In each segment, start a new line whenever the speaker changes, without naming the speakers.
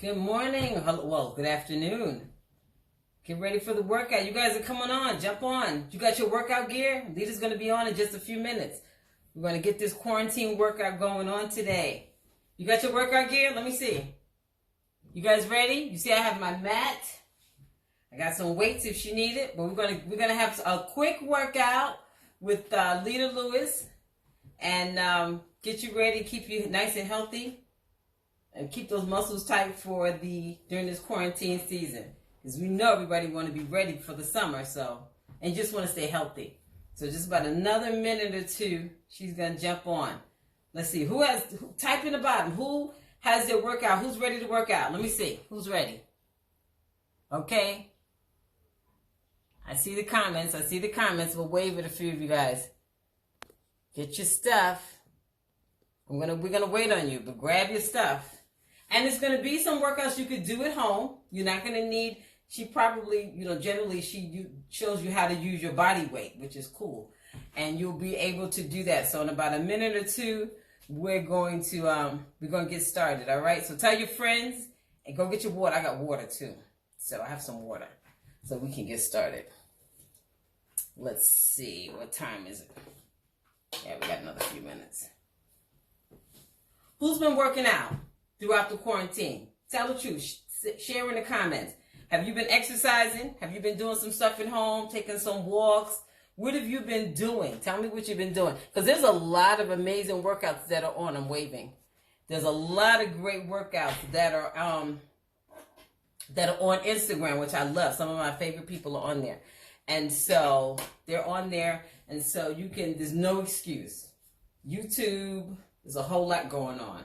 Good morning. Well, good afternoon. Get ready for the workout. You guys are coming on. Jump on. You got your workout gear? Leader's going to be on in just a few minutes. We're going to get this quarantine workout going on today. You got your workout gear? Let me see. You guys ready? You see I have my mat. I got some weights if she need it. But we're gonna have a quick workout with Leader Lewis and get you ready, keep you nice and healthy. And keep those muscles tight for during this quarantine season. Because we know everybody want to be ready for the summer, and just want to stay healthy. So just about another minute or two, she's going to jump on. Let's see, type in the bottom, who has their workout? Who's ready to work out? Let me see, who's ready? Okay. I see the comments. We'll wave at a few of you guys. Get your stuff. We're gonna wait on you, but grab your stuff. And it's going to be some workouts you could do at home. You're not going to need, she probably, generally she shows you how to use your body weight, which is cool. And you'll be able to do that. So in about a minute or two, we're going to get started. All right. So tell your friends and go get your water. I got water too. So I have some water so we can get started. Let's see. What time is it? Yeah, we got another few minutes. Who's been working out throughout the quarantine? Tell the truth. Share in the comments. Have you been exercising? Have you been doing some stuff at home? Taking some walks? What have you been doing? Tell me what you've been doing. Because there's a lot of amazing workouts that are on. I'm waving. There's a lot of great workouts that are on Instagram, which I love. Some of my favorite people are on there. And so they're on there. And so there's no excuse. YouTube, there's a whole lot going on.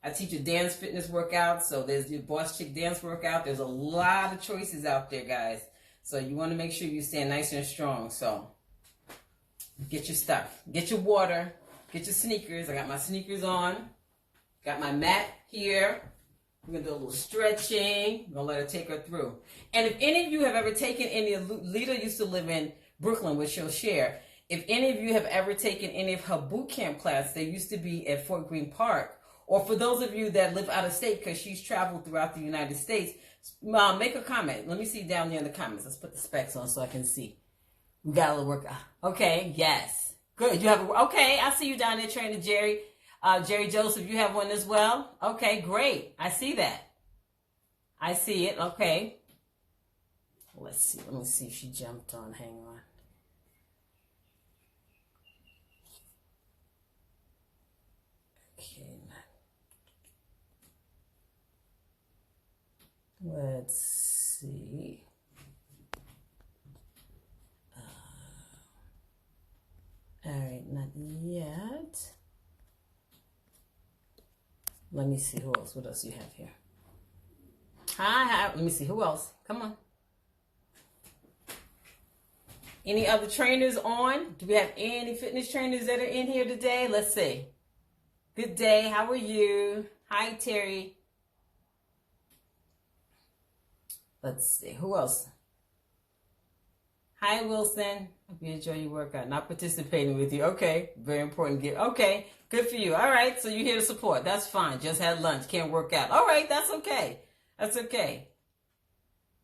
I teach a dance fitness workout, so there's your Boss Chick dance workout. There's a lot of choices out there, guys. So you want to make sure you stand nice and strong. So get your stuff. Get your water. Get your sneakers. I got my sneakers on. Got my mat here. We're going to do a little stretching. I'm going to let her take her through. And if any of you have ever taken Lita used to live in Brooklyn, which she'll share. If any of you have ever taken any of her boot camp class, they used to be at Fort Greene Park. Or for those of you that live out of state, because she's traveled throughout the United States, make a comment. Let me see down there in the comments. Let's put the specs on so I can see. We got a little workout. Okay, yes. Good. Okay, I see you down there, Trainer Jerry. Jerry Joseph, you have one as well? Okay, great. I see that. I see it. Okay. Let's see. Let me see if she jumped on. Hang on. Okay. Let's see. All right, not yet. Let me see who else. What else you have here? Hi. Let me see who else. Come on. Any other trainers on? Do we have any fitness trainers that are in here today? Let's see. Good day. How are you? Hi, Terry. Let's see. Who else? Hi, Wilson. Hope you enjoy your workout. Not participating with you. Okay. Very important. Okay. Good for you. All right. So you're here to support. That's fine. Just had lunch. Can't work out. All right. That's okay. That's okay.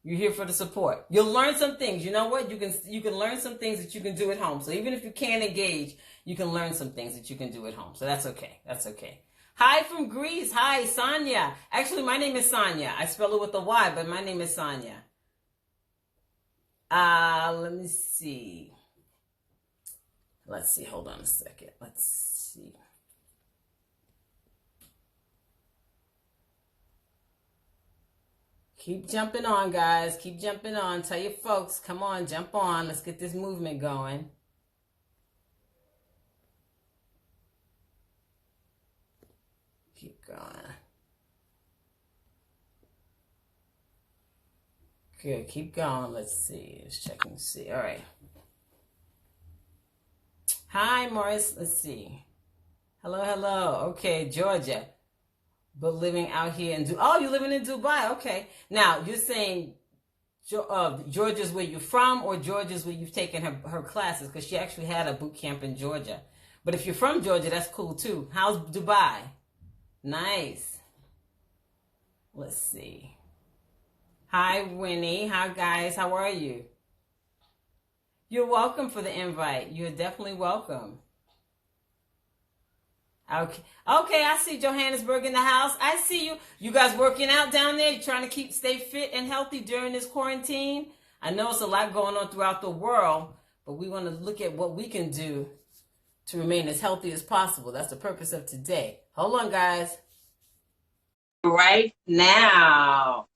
You're here for the support. You'll learn some things. You know what? You can learn some things that you can do at home. So even if you can't engage, you can learn some things that you can do at home. So that's okay. That's okay. Hi from Greece. Hi, Sonya. Actually, my name is Sonya. I spell it with a Y, but my name is Sonya. Let me see. Let's see. Hold on a second. Let's see. Keep jumping on, guys. Keep jumping on. Tell your folks, come on, jump on. Let's get this movement going. Keep going. Good. Keep going. Let's see. Let's check and see. All right. Hi, Morris. Let's see. Hello, hello. Okay, Georgia. But living out here in you're living in Dubai. Okay. Now, you're saying Georgia's where you're from, or Georgia's where you've taken her classes? Because she actually had a boot camp in Georgia. But if you're from Georgia, that's cool too. How's Dubai? Nice. Let's see. Hi, Winnie. Hi, guys. How are you? You're welcome for the invite. You're definitely welcome. Okay. Okay, I see Johannesburg in the house. I see you. You guys working out down there? You trying to stay fit and healthy during this quarantine? I know it's a lot going on throughout the world, but we want to look at what we can do to remain as healthy as possible. That's the purpose of today. Hold on, guys. Right now.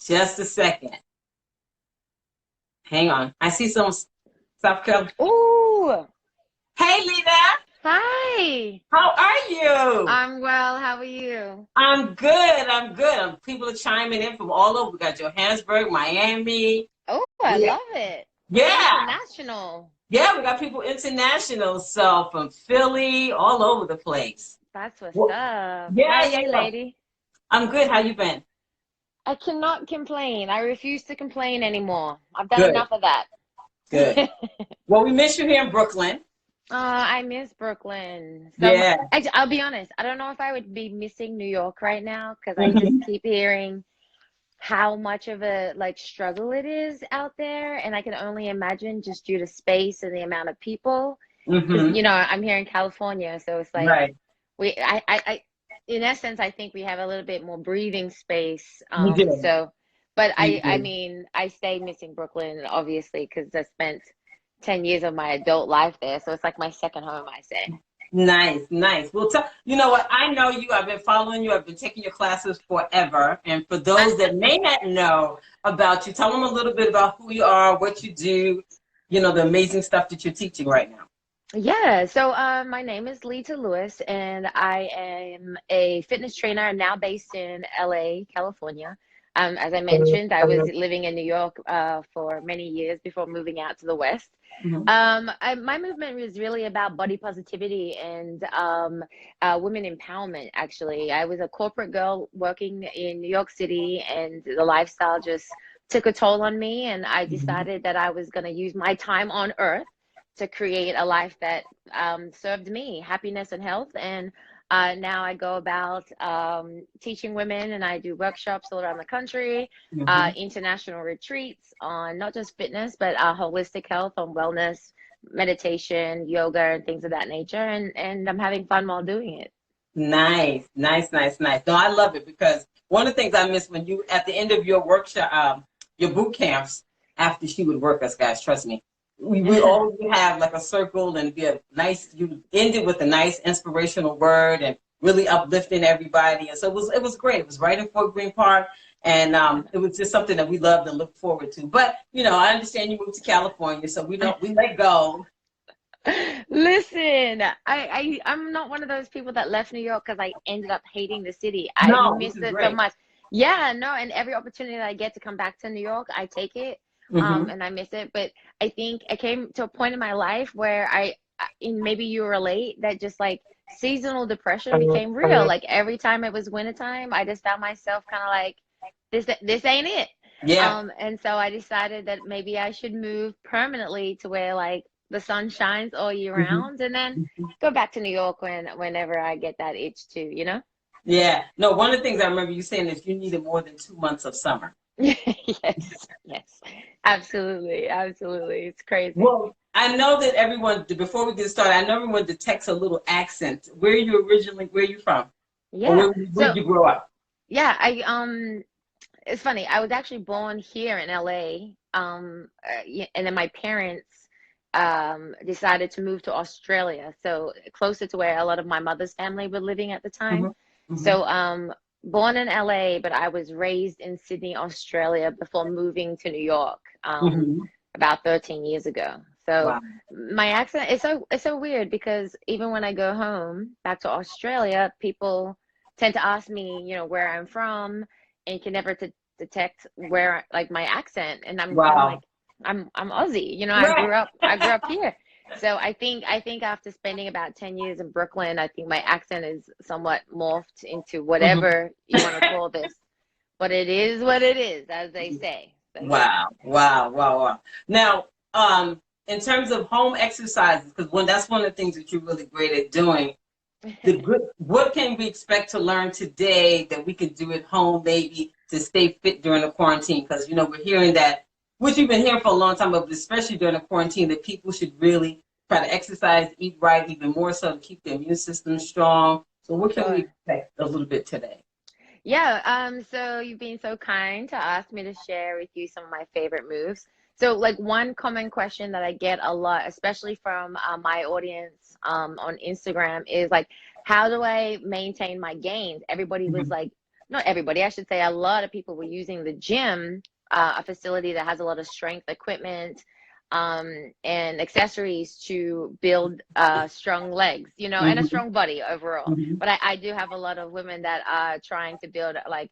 Just a second. Hang on. I see some South Carolina.
Ooh,
Hey, Lita.
hi.
How are you?
I'm well. How are you?
I'm good. I'm good. People are chiming in from all over. We got Johannesburg, Miami.
Oh, I
Yeah.
love it.
Yeah.
International.
Yeah, we got people international. So from Philly, all over the place.
That's what's
Well,
up. How
yeah,
are
yeah,
you,
yeah.
lady?
I'm good. How you been?
I cannot complain. I refuse to complain anymore. I've done
Good.
enough of that.
Good. Well, we miss you here in Brooklyn.
I miss Brooklyn.
Yeah.
Actually, I'll be honest. I don't know if I would be missing New York right now because I just
Hmm.
keep hearing how much of a like struggle it is out there, and I can only imagine just due to space and the amount of people. Because
Hmm.
I'm here in California, so it's like
Right.
in essence, I think we have a little bit more breathing space.
You do.
But
You
I
do.
mean, I stay missing Brooklyn obviously because I spent 10 years of my adult life there, so it's like my second home, I say.
Nice, nice. Well, you know what? I know you. I've been following you. I've been taking your classes forever. And for those that may not know about you, tell them a little bit about who you are, what you do, the amazing stuff that you're teaching right now.
Yeah, so my name is Lita Lewis, and I am a fitness trainer. I'm now based in LA, California. As I mentioned, I was living in New York for many years before moving out to the West.
Mhm.
My movement was really about body positivity and women empowerment, actually. I was a corporate girl working in New York City, and the lifestyle just took a toll on me, and I
Mhm.
decided that I was going to use my time on Earth to create a life that served me happiness and health. And now I go about teaching women, and I do workshops all around the country,
Mhm.
international retreats on not just fitness, but holistic health, on wellness, meditation, yoga, and things of that nature. And I'm having fun while doing it.
Nice, nice, nice, nice. No, I love it because one of the things I miss when you at the end of your workshop, your boot camps, after she would work us, guys, trust me. We always have like a circle and be a nice. You end it with a nice inspirational word and really uplifting everybody. And so it was great. It was right in Fort Greene Park, and it was just something that we loved and looked forward to. But I understand you moved to California, so we let go.
Listen, I'm not one of those people that left New York because I ended up hating the city. I
No, which
miss
is
it so
great.
much. Yeah, no, and every opportunity that I get to come back to New York, I take it.
Hmm.
And I miss it. But I think I came to a point in my life where and maybe you relate, that just like seasonal depression became real. Like every time it was wintertime, I just found myself kind of like, this ain't it.
Yeah.
And so I decided that maybe I should move permanently to where like the sun shines all year
Hmm.
round, and then go back to New York whenever I get that itch too, you know?
Yeah. No, one of the things I remember you saying is you needed more than 2 months of summer.
Yes, yes. Absolutely, absolutely. It's crazy.
Well, I know that everyone, before we get started, I know everyone detects a little accent. Where are you from? Or
Yeah.
where
So
did you grow up?
yeah, it's funny. I was actually born here in LA. And then my parents decided to move to Australia, so closer to where a lot of my mother's family were living at the time.
Hmm. Hmm.
So born in LA, but I was raised in Sydney, Australia before moving to New York
Hmm.
about 13 years ago. So
Wow.
my accent is so weird because even when I go home back to Australia, people tend to ask me, where I'm from, and can never detect where like my accent, and I'm like,
Wow.
I'm Aussie. I
Right.
grew up here. So I think after spending about 10 years in Brooklyn, I think my accent is somewhat morphed into
Mhm.
whatever you want to call this. But it is what it is, as they say. So yeah.
Wow. Wow. Wow. Wow. Now, in terms of home exercises, because that's one of the things that you're really great at doing. what can we expect to learn today that we can do at home, maybe to stay fit during the quarantine? Because, we're hearing that, which we've been hearing for a long time, but especially during the quarantine, that people should really try to exercise, eat right, even more so to keep their immune system strong. So what can we expect a little bit today?
Yeah, so you've been so kind to ask me to share with you some of my favorite moves. So, like, one common question that I get a lot, especially from my audience on Instagram, is like, how do I maintain my gains? Everybody was like, not everybody, I should say, a lot of people were using the gym, a facility that has a lot of strength equipment and accessories to build strong legs, and a strong body overall. But I do have a lot of women that are trying to build like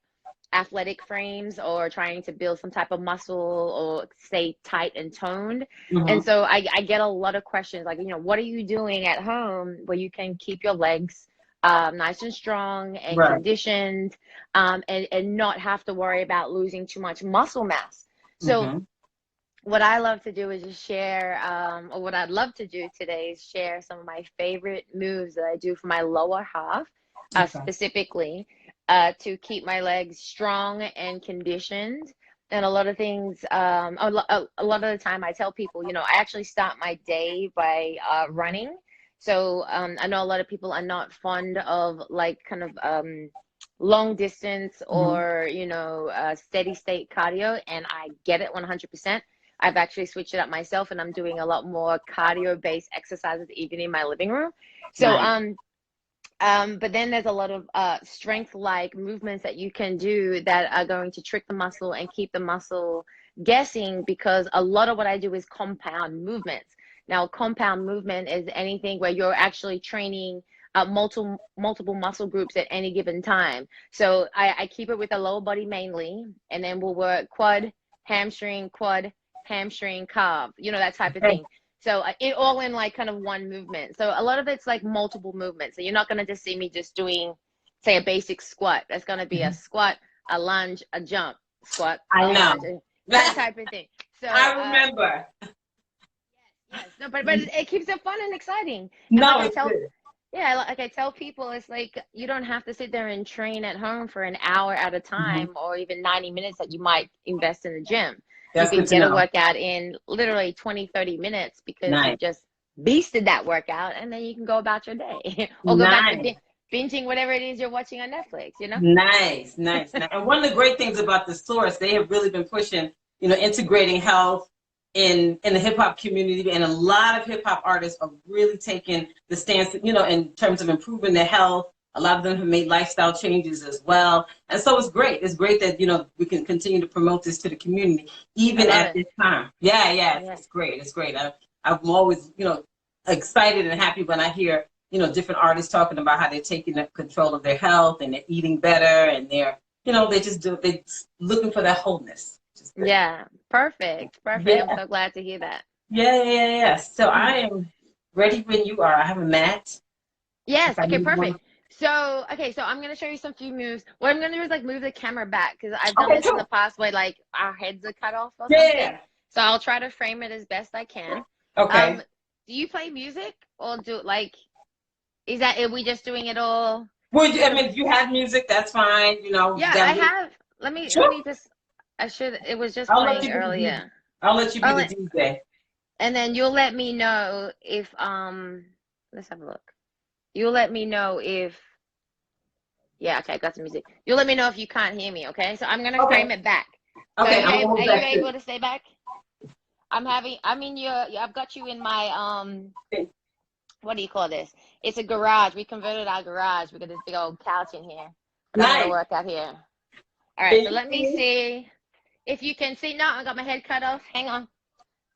athletic frames or trying to build some type of muscle or stay tight and toned. And so I get a lot of questions like, what are you doing at home where you can keep your legs nice and strong and conditioned and not have to worry about losing too much muscle mass. So what I love to do is just share, or what I'd love to do today is share some of my favorite moves that I do for my lower half, specifically to keep my legs strong and conditioned. And a lot of things, a lot of the time I tell people, I actually start my day by running. So I know a lot of people are not fond of like kind of long distance or, steady state cardio, and I get it 100%. I've actually switched it up myself, and I'm doing a lot more cardio-based exercises even in my living room. So, but then there's a lot of strength-like movements that you can do that are going to trick the muscle and keep the muscle guessing, because a lot of what I do is compound movements. Now, compound movement is anything where you're actually training multiple muscle groups at any given time. So I keep it with the lower body mainly, and then we'll work quad, hamstring, calf, that type of thing. So it all in like kind of one movement. So a lot of it's like multiple movements. So you're not going to just see me just doing, say, a basic squat. That's going to be a squat, a lunge, a jump, squat,
I know.
lunge, that type of thing. So
I remember.
Yes. No, but it keeps it fun and exciting. And
No,
like
it's good.
yeah, like I tell people, it's like you don't have to sit there and train at home for an hour at a time or even 90 minutes that you might invest in the gym.
That's
You can
good to
get a
know.
workout in literally 20, 30 minutes because
Nice.
you just beasted that workout, and then you can go about your day or go back to binging whatever it is you're watching on Netflix,
Nice. And one of the great things about the source, they have really been pushing, integrating health in the hip hop community, and a lot of hip hop artists are really taking the stance, in terms of improving their health. A lot of them have made lifestyle changes as well. And so it's great. It's great that, we can continue to promote this to the community, even at this time. Yeah. It's great. It's great. I'm always, excited and happy when I hear, different artists talking about how they're taking control of their health and they're eating better, and they're, they're looking for that wholeness.
Yeah, perfect.
Yeah.
I'm so glad to hear that.
Yeah. So I am ready when you are. I have a mat.
Yes. Okay, perfect. So I'm going to show you some few moves. What I'm going to do is like move the camera back, because I've done this in the past where like our heads are cut off or something. So I'll try to frame it as best I can.
Okay.
Do you play music, or are we just doing it all?
Well, if you have music, that's fine.
Yeah, I have. Let me just, it was just playing earlier.
I'll let you be the DJ.
And then you'll let me know if, let's have a look. You'll let me know if, yeah, okay, I got some music. You'll let me know if you can't hear me, okay? So I'm going to frame it back.
Okay,
so are you able to stay back? I've got you in my, what do you call this? It's a garage. We converted our garage. We got this big old couch in here. I'm going to work out here. All right, so let me see if you can see. No, I got my head cut off. Hang on.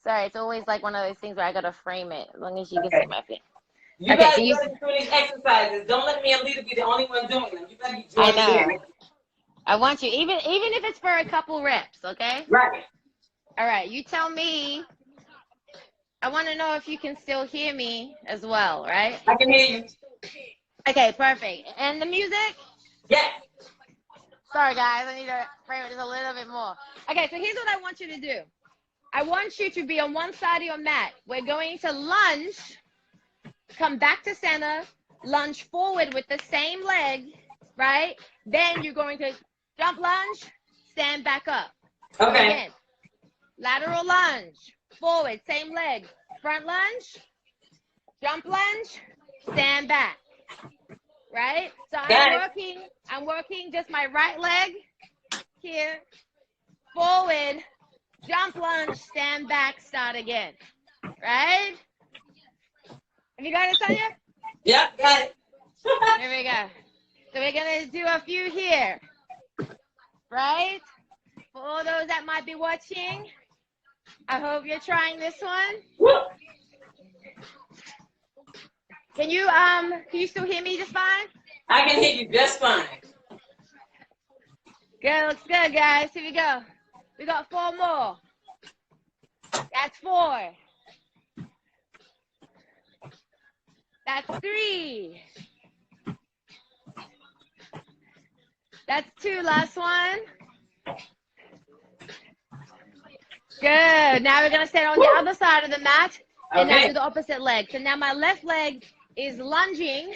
Sorry, it's always like one of those things where I got to frame it, as long as you can see my face.
You guys do these exercises. Don't let me and Lita be the only one doing them. You better be doing them.
I know. I want you, even if it's for a couple reps, okay?
Right.
All right, you tell me. I want to know if you can still hear me as well, right?
I can hear you.
Okay, perfect. And the music?
Yes.
Sorry, guys. I need to frame it just a little bit more. Okay, so here's what I want you to do. I want you to be on one side of your mat. We're going to lunge, come back to center, lunge forward with the same leg, right? Then you're going to jump lunge, stand back up. So
Okay.
again, lateral lunge, forward, same leg, front lunge, jump lunge, stand back, right? So I'm working just my right leg here, forward, jump lunge, stand back, start again, right? Have you got it, Sonya?
Yep, got it.
There we go. So we're gonna do a few here, right? For all those that might be watching, I hope you're trying this one.
Woo.
Can you still hear me just fine?
I can hear you just fine.
Good, looks good, guys. Here we go. We got 4 more. That's 4. That's 3. That's 2. Last one. Good. Now we're gonna stand on the other side of the mat and now do the opposite leg. So now my left leg is lunging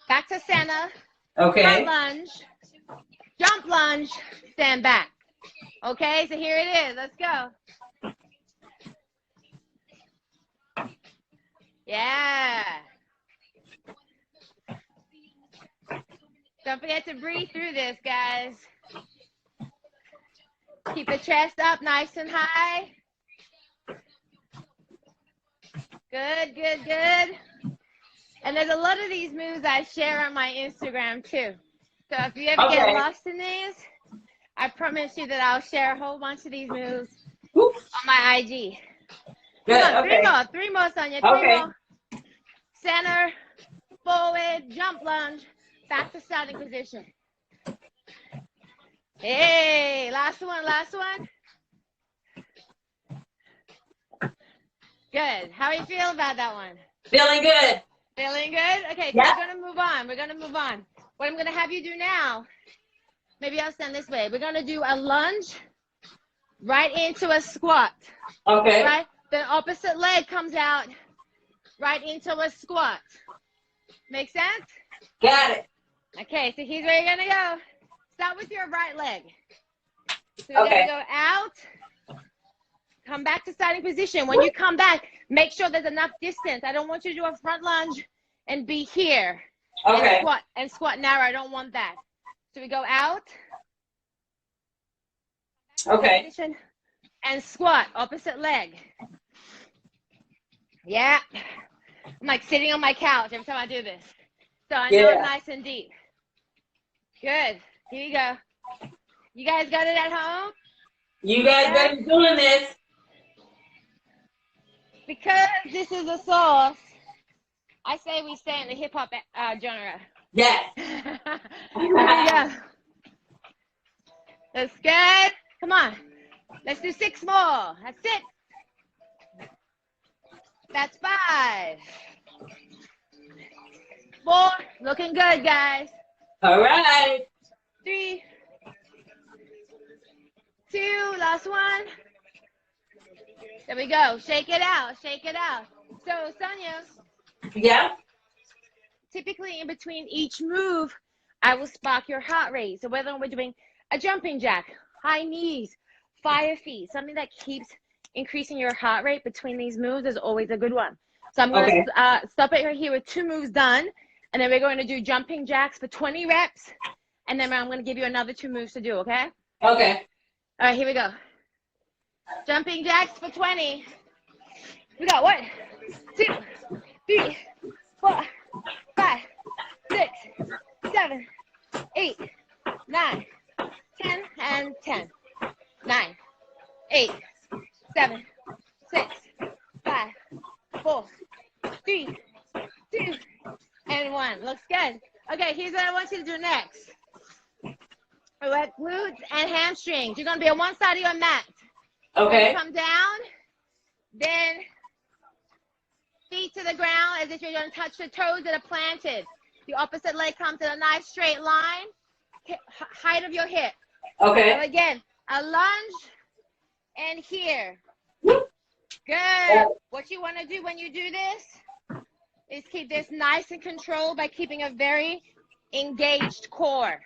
back to center.
Okay.
Front lunge, jump lunge, stand back. Okay, so here it is. Let's go. Yeah. Don't forget to breathe through this, guys. Keep the chest up nice and high. Good, good, good. And there's a lot of these moves I share on my Instagram too. So if you ever get lost in these, I promise you that I'll share a whole bunch of these moves on my IG.
Good.
Come on, 3 more, Sonya. 3 more. Center, forward, jump lunge, back to starting position. Hey, last one, last one. Good. How do you feel about that one?
Feeling good.
Feeling good? Okay, so we're gonna move on. We're gonna move on. What I'm gonna have you do now, maybe I'll stand this way. We're gonna do a lunge right into a squat.
Okay.
Right? The opposite leg comes out right into a squat. Make sense?
Got it.
Okay, so here's where you're gonna go. Start with your right leg. So you're gonna go out, come back to starting position. When you come back, make sure there's enough distance. I don't want you to do a front lunge and be here.
Okay.
And squat narrow. I don't want that. So we go out.
Okay.
And squat, opposite leg. Yeah. I'm like sitting on my couch every time I do this. So I know I'm nice and deep. Good. Here you go. You guys got it at home?
You guys better be doing this.
Because this is a sauce, I say we stay in the hip hop genre.
Yes.
Here we go. That's good. Come on. Let's do 6 more. That's it. That's 5. 4. Looking good, guys.
All right.
3. 2. Last one. There we go. Shake it out. Shake it out. So, Sonya.
Yeah.
Typically, in between each move, I will spark your heart rate. So whether we're doing a jumping jack, high knees, fire feet, something that keeps increasing your heart rate between these moves is always a good one. So I'm going to stop it right here with 2 moves done. And then we're going to do jumping jacks for 20 reps. And then I'm going to give you another 2 moves to do, okay?
Okay.
All right, here we go. Jumping jacks for 20. We got 1, 2, 3, 4, 5, 6, 7, 8, 9, 10, and 10. 9, 8, 7, 6, 5, 4, 3, 2, and 1. Looks good. Okay, here's what I want you to do next. We have glutes and hamstrings. You're going to be on one side of your mat.
Okay.
Come down, then feet to the ground as if you're going to touch the toes that are planted. The opposite leg comes in a nice straight line, height of your hip.
Okay.
So again, a lunge and here. Good. What you want to do when you do this is keep this nice and controlled by keeping a very engaged core.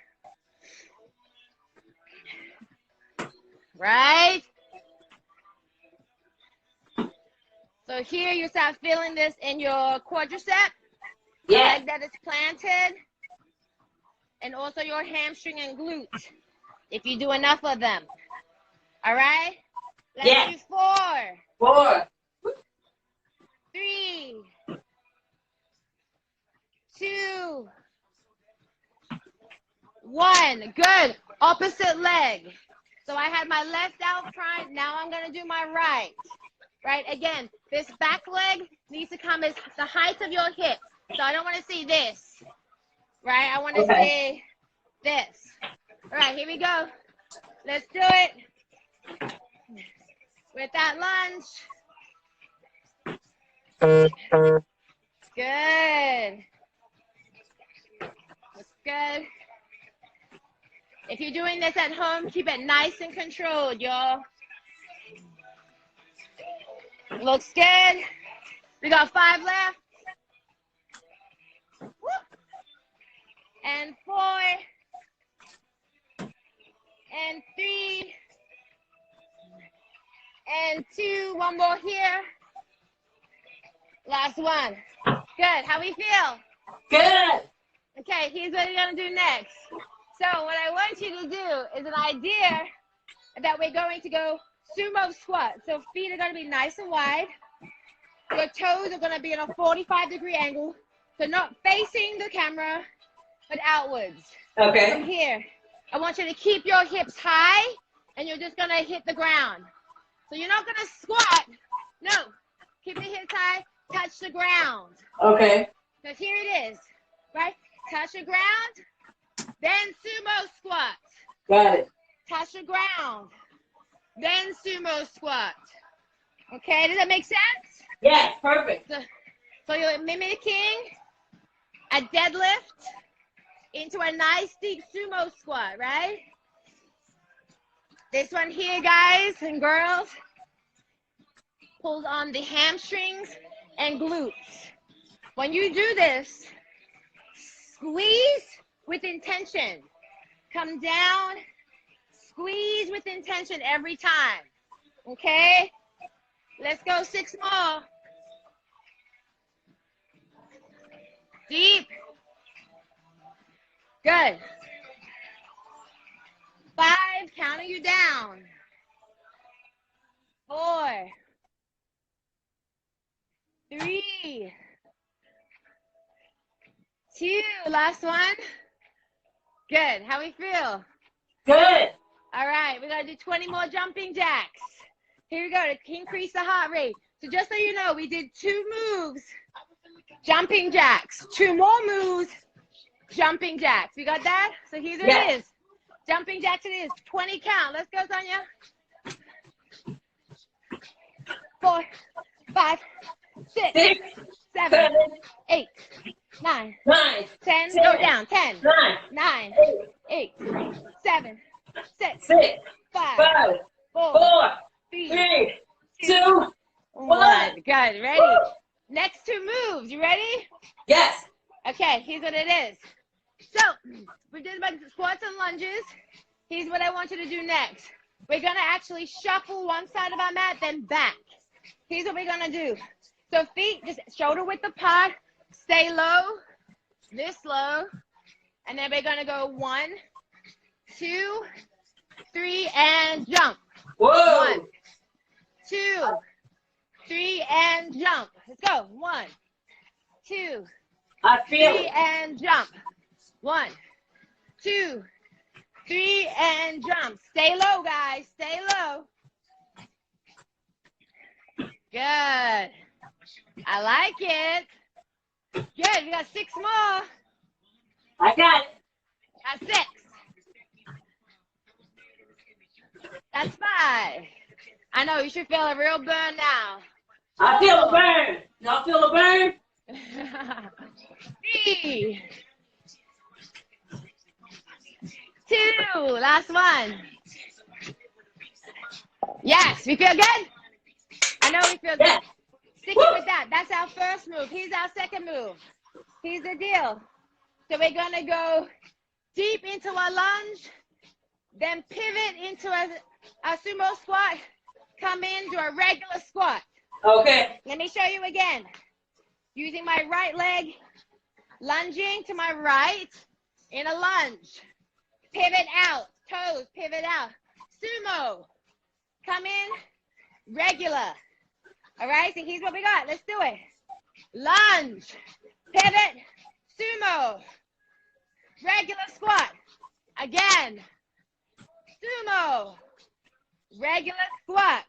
Right? So here you start feeling this in your quadricep, the leg that is planted, and also your hamstring and glute, if you do enough of them. All right? Let's do 4, 3, 2, 1. Good. Opposite leg. So I had my left out front. Now I'm going to do my right. Right? Again, this back leg needs to come as the height of your hip. So I don't want to see this. Right? I want to see this. All right, here we go. Let's do it. With that lunge. Good. Looks good. If you're doing this at home, keep it nice and controlled, y'all. Looks good. We got 5 left. Woo. And 4. And 3. And 2. One more here. Last one. Good. How we feel?
Good.
Okay, here's what we're going to do next. So what I want you to do is an idea that we're going to go sumo squat. So feet are going to be nice and wide. Your toes are going to be in a 45-degree angle. So not facing the camera, but outwards.
Okay.
From here. I want you to keep your hips high, and you're just going to hit the ground. So you're not going to squat. No. Keep the hips high. Touch the ground.
Okay.
So here it is. Right? Touch the ground. Then sumo squat.
Got it.
Touch the ground. Then sumo squat. Okay, does that make sense?
Yes, perfect.
So you're mimicking a deadlift into a nice deep sumo squat, right? This one here, guys and girls, pulls on the hamstrings and glutes. When you do this, squeeze with intention. Come down, squeeze with intention every time. Okay? Let's go 6 more. Deep. Good. 5, counting you down. 4, 3, 2, last one. Good. How we feel?
Good.
All right, we're going to do 20 more jumping jacks. Here we go to increase the heart rate. So just so you know, we did 2 moves, jumping jacks. 2 more moves, jumping jacks. We got that? So here it is. Jumping jacks it is. 20 count. Let's go, Sonya. 4, 5, 6, 7, 8, 9, 10. Go down. 10, 9, 8, 7, 6, 5, 4, 3, 2, 1. Good. Ready? Next 2 moves. You ready?
Yes.
Okay, here's what it is. So, we did about squats and lunges. Here's what I want you to do next. We're going to actually shuffle one side of our mat, then back. Here's what we're going to do. So, feet just shoulder width apart. Stay low, this low. And then we're going to go 1, 2, 3, and jump.
Whoa.
1, 2, 3, and jump. Let's go. 1, 2,
I feel
3,
it.
and jump. 1, 2, 3, and jump. Stay low, guys. Stay low. Good. I like it. Good. We got 6 more.
I got it.
That's 6. That's 5. I know, you should feel a real burn now.
I feel a burn. Y'all feel a burn?
3, 2, last one. Yes, we feel good? I know we feel good. Stick it with that. That's our first move. Here's our second move. Here's the deal. So we're going to go deep into our lunge, then pivot into a sumo squat, come in, do a regular squat.
Okay.
Let me show you again. Using my right leg, lunging to my right in a lunge. Pivot out, toes, pivot out. Sumo, come in, regular. All right, so here's what we got. Let's do it. Lunge, pivot, sumo, regular squat. Again, sumo, regular squat,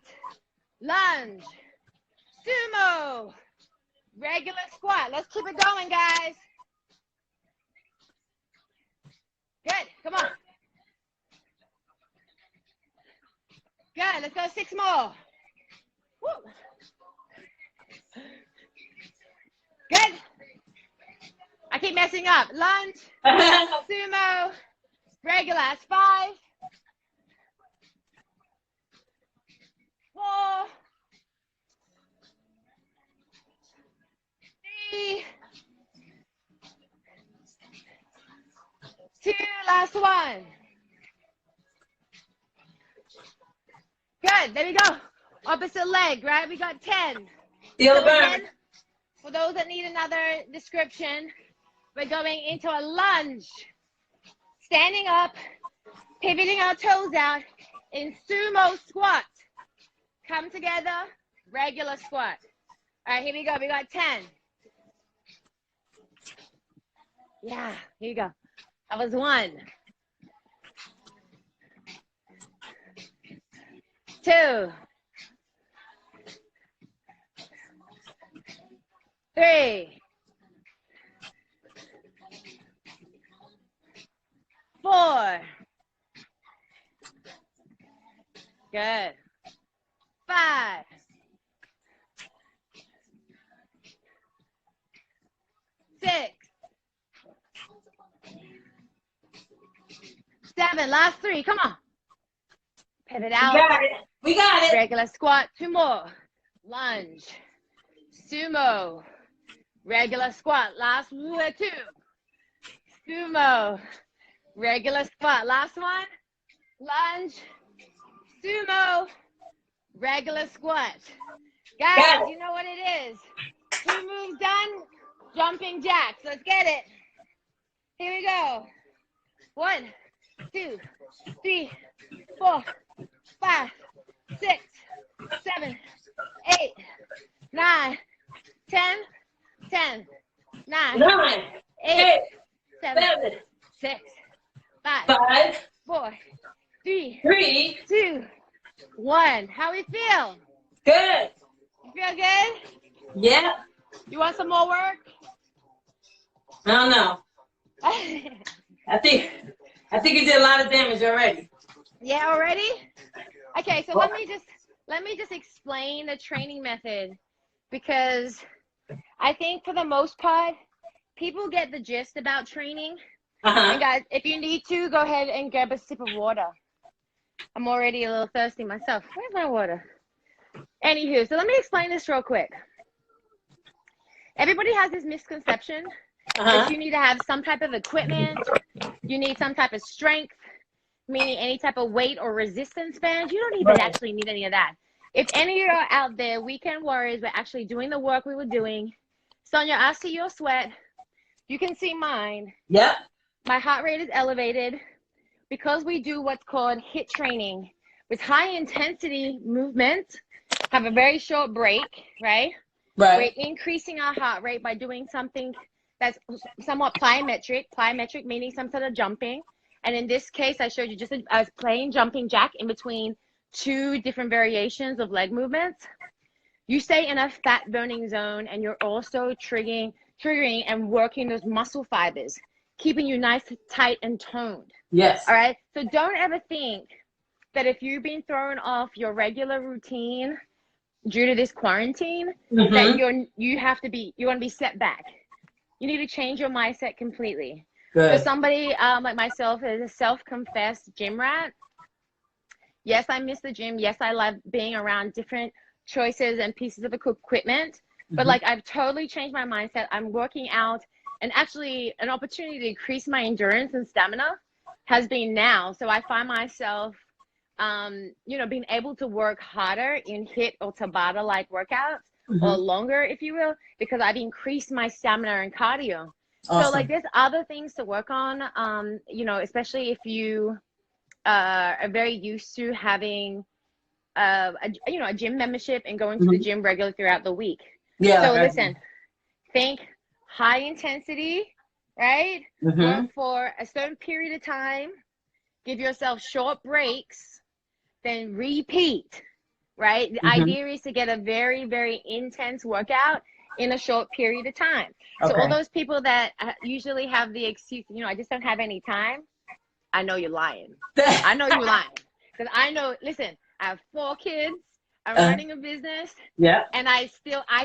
lunge, sumo, regular squat. Let's keep it going, guys. Good, come on. Good, let's go 6 more. Woo. Good. I keep messing up. Lunge, sumo, regular. That's 5, 4, 3, 2, last one. Good, there we go. Opposite leg, right? We got 10.
Feel the
So
burn.
again, for those that need another description, we're going into a lunge. Standing up, pivoting our toes out in sumo squat. Come together, regular squat. All right, here we go. We got 10. Yeah, here you go. That was 1. 2. 3. 4. Good. 5. 6. 7. Last 3. Come on. Pivot out.
We got it. We got it.
Regular squat. 2 more. Lunge. Sumo. Regular squat. Last 2. Sumo. Regular squat. Last one. Lunge. Sumo. Regular squat. Guys, you know what it is. 2 moves done. Jumping jacks. Let's get it. Here we go. 1, 2, 3, 4, 5, 6, 7, 8, 9, 10, 10, 9,
9,
8, 7,
7,
6, 5,
5,
4, 3,
3.
2, 1. How we feel?
Good.
You feel good?
Yep.
You want some more work?
I don't know. I think you did a lot of damage already.
Yeah, already? Okay, so let me just explain the training method, because I think for the most part, people get the gist about training. And guys, if you need to, go ahead and grab a sip of water. I'm already a little thirsty myself. Where's my water? Anywho, so let me explain this real quick. Everybody has this misconception that you need to have some type of equipment, you need some type of strength, meaning any type of weight or resistance band. You don't even actually need any of that. If any of you are out there, weekend warriors, we're actually doing the work we were doing. Sonya, I see your sweat. You can see mine.
Yep.
My heart rate is elevated because we do what's called HIIT training with high intensity movement, have a very short break, right?
Right.
We're increasing our heart rate by doing something that's somewhat plyometric meaning some sort of jumping. And in this case, I showed you just a plain jumping jack in between 2 different variations of leg movements. You stay in a fat burning zone, and you're also triggering and working those muscle fibers, keeping you nice, tight, and toned.
Yes.
All right. So don't ever think that if you've been thrown off your regular routine due to this quarantine, that you're going to be set back. You need to change your mindset completely.
Good.
So somebody like myself is a self-confessed gym rat. Yes, I miss the gym. Yes, I love being around different choices and pieces of equipment, but like I've totally changed my mindset. I'm working out, and actually an opportunity to increase my endurance and stamina has been now. So I find myself, you know, being able to work harder in HIIT or Tabata like workouts, or longer, if you will, because I've increased my stamina and cardio.
Awesome.
So like there's other things to work on, you know, especially if you are very used to having you know, a gym membership and going to the gym regularly throughout the week.
Yeah.
So listen, think high intensity, right? Work for a certain period of time, give yourself short breaks, then repeat, right? The idea is to get a very, very intense workout in a short period of time. So all those people that usually have the excuse, you know, I just don't have any time, I know you're lying. I know you're lying. Because I know, listen, I have 4 kids. I'm running a business. Yeah. And I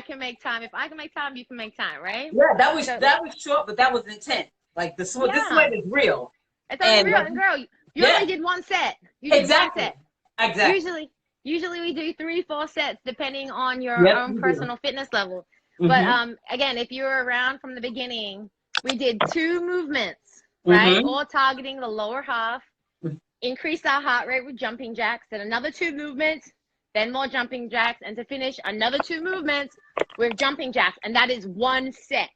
can make time. If I can make time, you can make time, right?
Yeah, that was short, but that was intense. Like this sweat is real.
It's unreal. And girl, you only did 1 set. You did 1 set.
Exactly.
Usually we do 3-4 sets depending on your own personal fitness level. But again, if you're around from the beginning, we did 2 movements, right? All targeting the lower half. Increase our heart rate with jumping jacks, then another 2 movements, then more jumping jacks, and to finish another 2 movements with jumping jacks, and that is 1 set,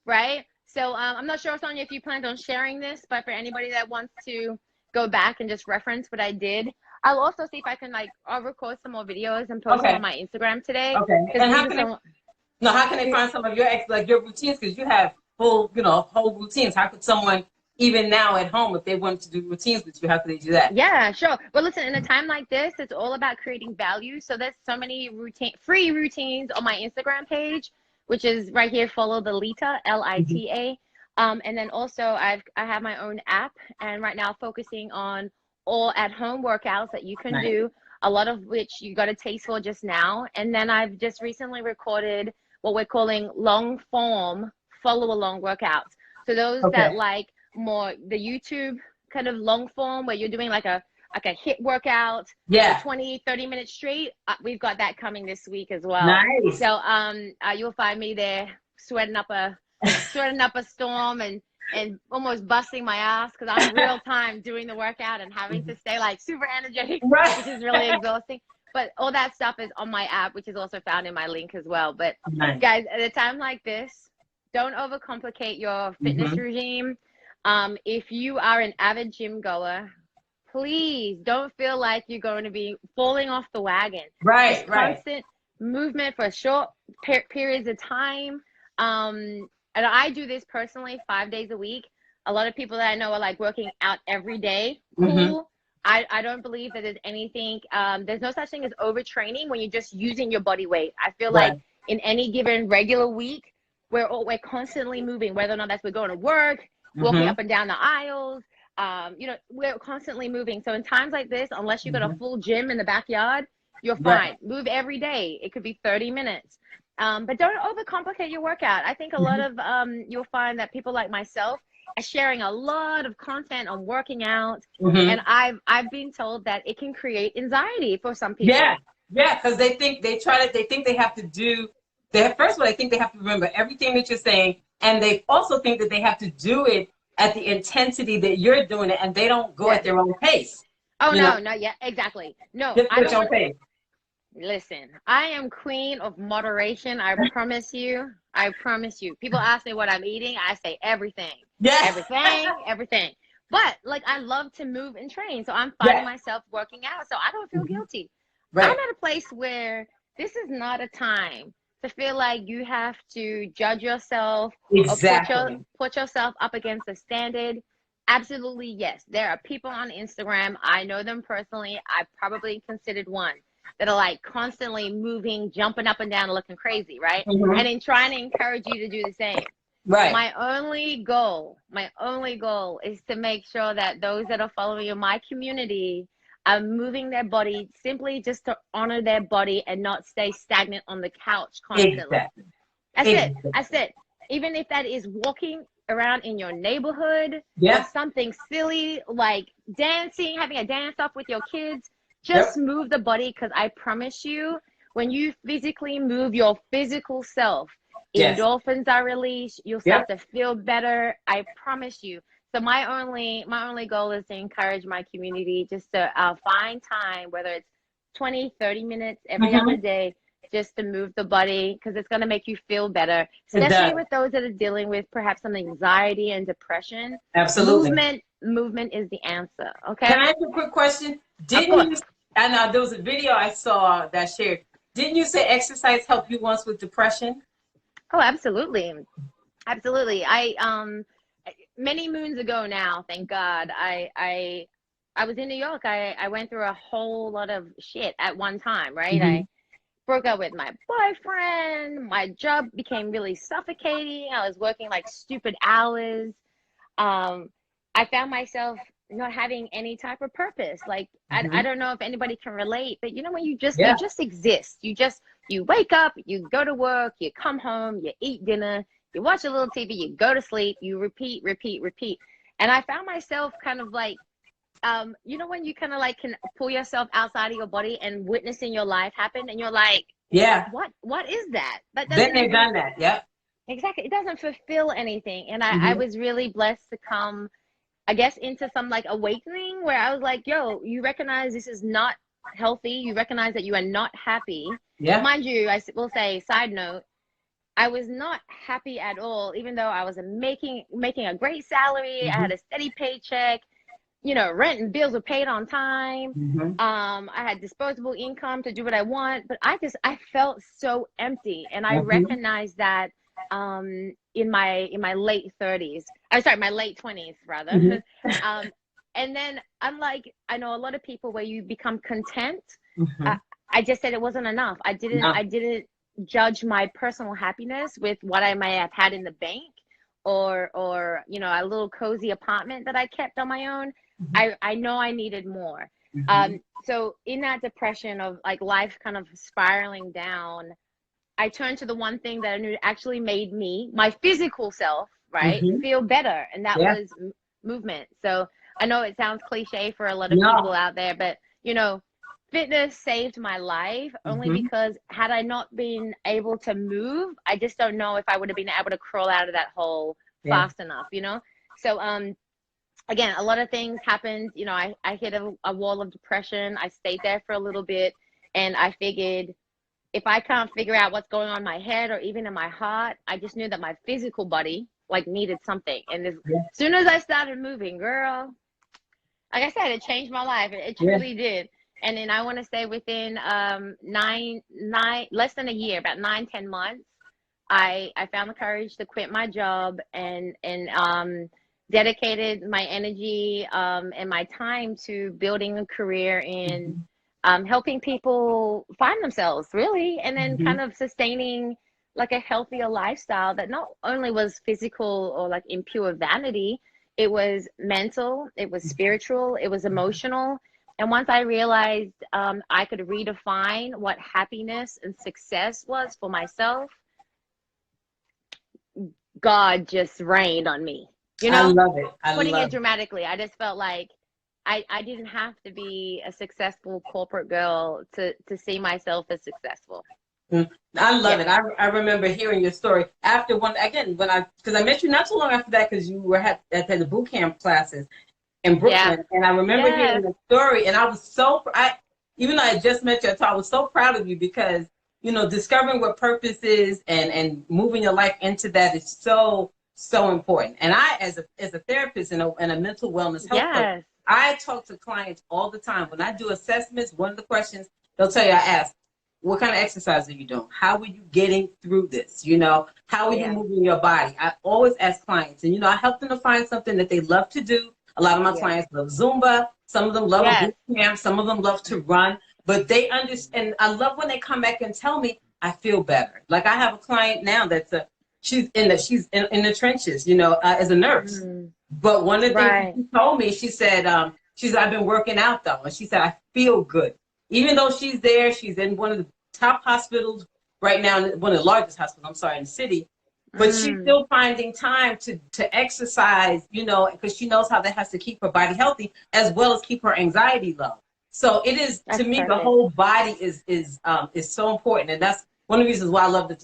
right? So I'm not sure, Sonya, if you planned on sharing this, but for anybody that wants to go back and just reference what I did, I'll also see if I can I'll record some more videos and post them on my Instagram today.
And how can they find some of your your routines? Because you have full, you know, whole routines. How could someone, even now at home, if they wanted to do routines with you, how could they do that?
Yeah, sure. But listen, in a time like this, it's all about creating value. So there's so many free routines on my Instagram page, which is right here. Follow the Lita, Lita. And then also I have my own app, and right now focusing on all at-home workouts that you can do, a lot of which you got a taste for just now. And then I've just recently recorded what we're calling long form follow-along workouts. So those that like more the YouTube kind of long form where you're doing like a HIIT workout, 20-30 minutes straight, we've got that coming this week as well. Nice. So you'll find me there sweating up a storm and almost busting my ass because I'm real time doing the workout and having to stay like super energetic, which is really exhausting. But all that stuff is on my app, which is also found in my link as well. But guys, at a time like this, don't overcomplicate your fitness regime. If you are an avid gym goer, please don't feel like you're going to be falling off the wagon. Constant movement for short periods of time. And I do this personally 5 days a week. A lot of people that I know are like working out every day. Cool. I don't believe that there's anything, there's no such thing as overtraining when you're just using your body weight. I feel like in any given regular week, we're constantly moving, whether or not that's we're going to work, walking up and down the aisles, you know, we're constantly moving. So in times like this, unless you got a full gym in the backyard, you're fine. Move every day. It could be 30 minutes. But don't overcomplicate your workout. I think a lot of, you'll find that people like myself are sharing a lot of content on working out. And I've been told that it can create anxiety for some people.
Because they think they have to do, first of all, they think they have to remember everything that you're saying. And they also think that they have to do it at the intensity that you're doing it, and they don't go at their own pace.
Oh, no, yeah, exactly. No, I don't. Listen, I am queen of moderation. I promise you. I promise you. People ask me what I'm eating. I say everything. Everything. But like, I love to move and train. So I'm finding myself working out. So I don't feel guilty. I'm at a place where this is not a time to feel like you have to judge yourself or put yourself up against a standard. Absolutely, yes. There are people on Instagram. I know them personally. I probably considered one that are like constantly moving, jumping up and down, looking crazy, right? And then trying to encourage you to do the same. My only goal is to make sure that those that are following in my community are moving their body simply just to honor their body and not stay stagnant on the couch constantly. That's it. Even if that is walking around in your neighborhood or something silly like dancing, having a dance off with your kids, just move the body, because I promise you, when you physically move your physical self,
Yes.
endorphins are released, you'll
Yep.
start to feel better. I promise you. So my only goal is to encourage my community just to find time, whether it's 20, 30 minutes every other
Mm-hmm.
day, just to move the body, because it's going to make you feel better,
It
especially
does.
with those that are dealing with perhaps some anxiety and depression.
Absolutely.
Movement is the answer.
Can
Okay.
I ask you a quick question?
Of
Didn't
course.
you, I know there was a video I saw that shared, didn't you say exercise helped you once with depression?
Oh, absolutely. Absolutely. I many moons ago now, thank God, I was in New York. I went through a whole lot of shit at one time, right?
Mm-hmm.
I broke up with my boyfriend. My job became really suffocating. I was working like stupid hours. Um, I found myself not having any type of purpose. Like I
Mm-hmm.
don't know if anybody can relate, but you know when you
Yeah.
just exist. You wake up, you go to work, you come home, you eat dinner, you watch a little TV, you go to sleep, you repeat, repeat, repeat. And I found myself kind of like you know when you kind of like can pull yourself outside of your body and witnessing your life happen, and you're like,
Yeah.
what is that? That
Been
doesn't
there,
even
done that. Yep.
exactly, it doesn't fulfill anything. And I
Mm-hmm.
was really blessed to come, I guess, into some like awakening where I was like, yo, you recognize this is not healthy. You recognize that you are not happy.
Yeah.
Mind you, will say, side note, I was not happy at all, even though I was making a great salary. I
Mm-hmm.
had a steady paycheck, you know, rent and bills were paid on time.
Mm-hmm.
I had disposable income to do what I want, but I felt so empty, and I
Mm-hmm.
recognized that in my late 30s. I'm sorry, my late 20s rather.
Mm-hmm.
And then I'm like, I know a lot of people where you become content.
Mm-hmm.
Uh, I just said it wasn't enough.
No.
I didn't judge my personal happiness with what I may have had in the bank, or you know, a little cozy apartment that I kept on my own.
Mm-hmm.
I know I needed more.
Mm-hmm.
So in that depression of like life kind of spiraling down, I turned to the one thing that I knew actually made me, my physical self, right,
Mm-hmm.
feel better, and that
Yeah.
was movement. So I know it sounds cliche for a lot of people
No.
out there, but you know, fitness saved my life only
Mm-hmm.
because had I not been able to move, I just don't know if I would have been able to crawl out of that hole
Yeah.
fast enough, you know? So again, a lot of things happened. You know, I hit a wall of depression. I stayed there for a little bit, and I figured if I can't figure out what's going on in my head or even in my heart, I just knew that my physical body like needed something. And as
Yeah.
soon as I started moving, girl, like I said, it changed my life. It
Yeah.
truly did. And then I want to say within less than a year, about 9, 10 months, I found the courage to quit my job and dedicated my energy and my time to building a career in
Mm-hmm.
helping people find themselves really, and then
Mm-hmm.
kind of sustaining like a healthier lifestyle that not only was physical or like in pure vanity, it was mental, it was spiritual, it was emotional. And once I realized I could redefine what happiness and success was for myself, God just rained on me. You
I
know,
love it. I
putting it
love it.
dramatically, I just felt like I didn't have to be a successful corporate girl to see myself as successful.
Mm. I love
Yeah.
it. I remember hearing your story after one again when because I met you not too long after that because you were at the boot camp classes in
Yeah.
Brooklyn, and I remember hearing
Yes.
the story, and I was so I even though I just met you, I was so proud of you because you know discovering what purpose is and moving your life into that is so important. And I as a therapist and a mental wellness health coach,
Yes.
I talk to clients all the time. When I do assessments, one of the questions they'll tell you I ask, what kind of exercise are you doing? How are you getting through this? You know, how are you
Yeah.
moving your body? I always ask clients, and you know, I help them to find something that they love to do. A lot of my
Yeah.
clients love Zumba. Some of them love a
Yes.
boot camp. Some of them love to run. But they understand. I love when they come back and tell me I feel better. Like I have a client now she's in the trenches, you know, as a nurse.
Mm,
But one of the things
right.
she told me, she said I've been working out though, and she said I feel good. Even though she's there, she's in one of the top hospitals right now, one of the largest hospitals, I'm sorry, in the city. But she's
Mm,
still finding time to exercise, you know, because she knows how that has to keep her body healthy as well as keep her anxiety low.
So it is,
That's
to me, the
perfect.
whole body is so important, and that's one of the reasons why I love that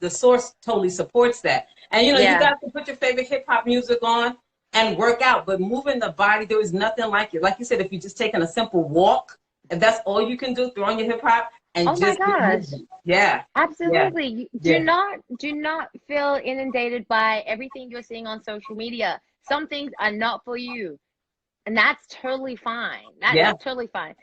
the source totally supports that. And you
Yeah.
guys can put your favorite hip hop music on and work out, but moving the body, there is nothing like it. Like you said, if you're just taking a simple walk, if that's all you can do, throw on your hip hop and
Oh my
just get
gosh.
moving. Yeah, yeah,
Absolutely. Do
yeah.
not feel inundated by everything you're seeing on social media. Some things are not for you, and that's totally fine.
Yeah,
That's totally fine.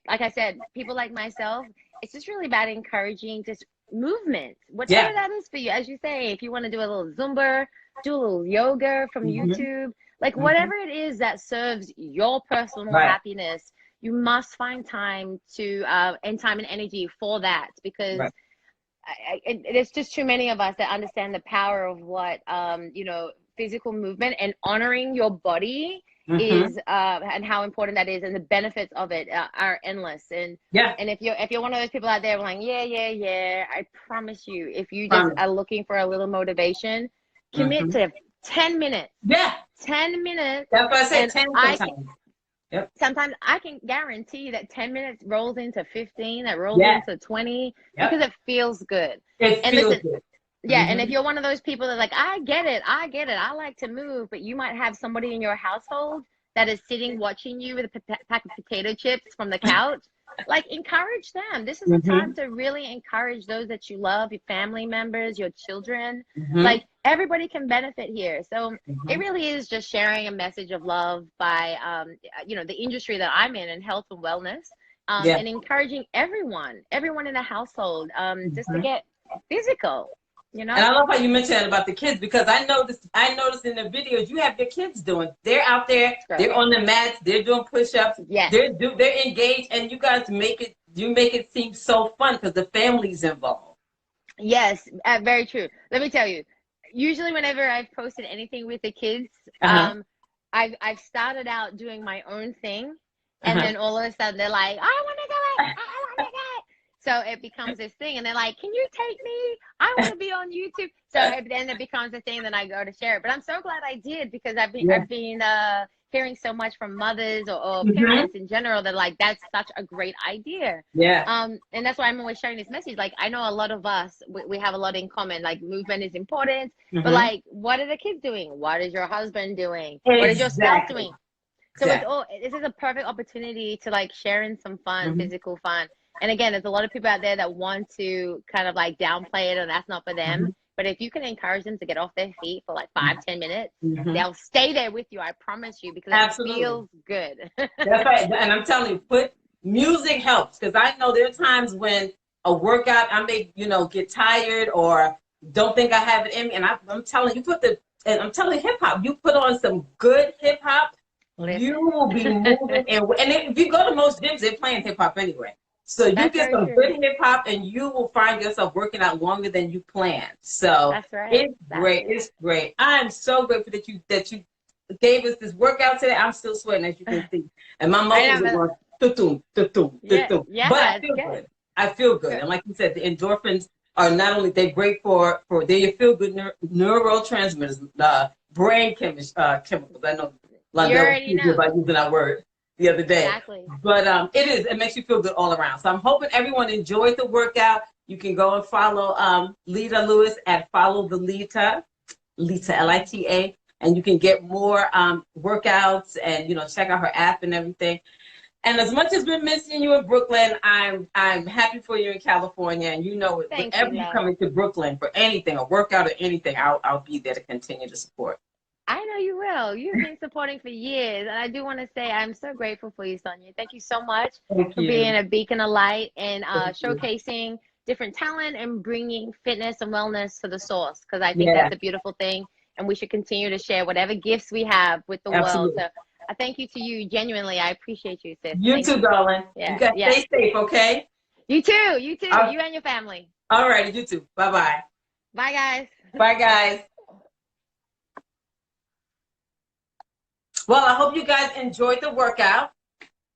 Like I said, people like myself, it's just really about encouraging just movement, whatever
yeah.
that is for you. As you say, if you want to do a little Zumba, do a little yoga from
Hmm.
YouTube, like
Hmm.
whatever it is that serves your personal
Right,
happiness, you must find time to and time and energy for that, because
right.
there's just too many of us that understand the power of what physical movement and honoring your body
Hmm.
is, and how important that is, and the benefits of it are endless. And
Yeah,
if you're one of those people out there like, yeah, yeah, yeah, I promise you, if you just
promise.
are looking for a little motivation, commit
Hmm.
to 10 minutes.
Yeah,
10 minutes.
that's what I say.
And
10
I
sometimes. Yep.
sometimes I can guarantee that 10 minutes rolls into 15, that rolls
Yeah.
into 20, because
Yep.
it feels good.
It
And
feels
listen,
good.
yeah, and if
Hmm.
you're one of those people that like, I get it, I like to move, but you might have somebody in your household that is sitting watching you with a pack of potato chips from the couch, like encourage them. This is a time
Hmm.
to really encourage those that you love, your family members, your children.
Hmm.
Like everybody can benefit here. So it
Hmm.
really is just sharing a message of love by, the industry that I'm in health and wellness,
Yeah.
and encouraging everyone in the household, just to
Hmm.
get physical, you
And
know?
I love how you mentioned that about the kids, because I noticed in the videos you have your kids doing. They're out there,
Sure.
they're on the mats, they're doing push-ups,
Yes.
they're engaged, and you guys make it seem so fun because the family's involved.
Yes, very true. Let me tell you, usually whenever I've posted anything with the kids,
Uh-huh.
I've started out doing my own thing, and
Uh-huh.
then all of a sudden they're like, I want to do it, I want to do it. So it becomes this thing, and they're like, can you take me? I want to be on YouTube. So then it becomes a thing, then I go to share it. But I'm so glad I did, because I've been
Yeah.
I've been hearing so much from mothers or
Hmm.
parents in general that like that's such a great idea.
Yeah.
And that's why I'm always sharing this message. Like, I know a lot of us, we have a lot in common. Like, movement is important, but
Hmm.
like, what are the kids doing? What is your husband doing? What is your spouse
Exactly.
doing? So it's
Exactly.
all, this is a perfect opportunity to like share in some fun,
Hmm.
physical fun. And again, there's a lot of people out there that want to kind of like downplay it, and that's not for them.
Hmm.
But if you can encourage them to get off their feet for like 5, 10 minutes,
Hmm.
they'll stay there with you. I promise you, because it
Absolutely.
feels good.
That's right. And I'm telling you, put music helps, because I know there are times when a workout I may, get tired or don't think I have it in me. And I'm telling you, and I'm telling you, hip hop, you put on some good hip hop, you
Listen,
will be moving. And if you go to most gyms, they're playing hip hop anyway. So you
that's
get
very
some
true.
good hip hop and you will find yourself working out longer than you planned. So
That's right.
it's
That's
great.
it.
It's great. I'm so grateful that you gave us this workout today. I'm still sweating, as you can see, and my
I
muscles
know,
are
but
going tutum, tutum,
yeah,
tutum. But
yeah,
I
it's
feel
good.
good. I feel good,
Good.
and like you said, the endorphins are not only they're great for they're your feel good neurotransmitters, brain chemicals. I know
You
Londell was
already
teasing
know.
about using that word the other day,
Exactly.
but it makes you feel good all around. So I'm hoping everyone enjoyed the workout. You can go and follow Lita Lewis at Follow the Lita Lita, and you can get more workouts and check out her app and everything. And as much as we're missing you in Brooklyn, I'm happy for you in California. And
Thank you,
whenever you
love.
come into Brooklyn for anything, a workout or anything, I'll be there to continue to support.
I know you will. You've been supporting for years. And I do want to say I'm so grateful for you, Sonya. Thank you so much
Thank
for being
you.
a beacon of light and
Thank you.
showcasing different talent and bringing fitness and wellness to the source. Because I think
Yeah,
that's a beautiful thing. And we should continue to share whatever gifts we have with the world.
absolutely.
So I thank you to you. Genuinely, I appreciate you, sis.
You
Thank
too,
you.
darling. You
Yeah,
guys
yeah.
stay safe, okay?
You too. You too.
All
You and your family.
right, you too. Bye bye.
Bye, guys.
Bye, guys. Well, I hope you guys enjoyed the workout.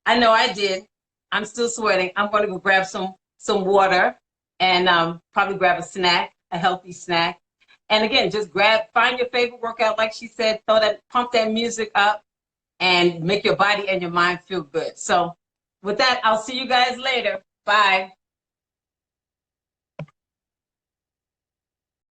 I know I did. I'm still sweating. I'm going to go grab some water and probably grab a snack, a healthy snack. And again, just find your favorite workout, like she said, pump that music up, and make your body and your mind feel good. So with that, I'll see you guys later. Bye.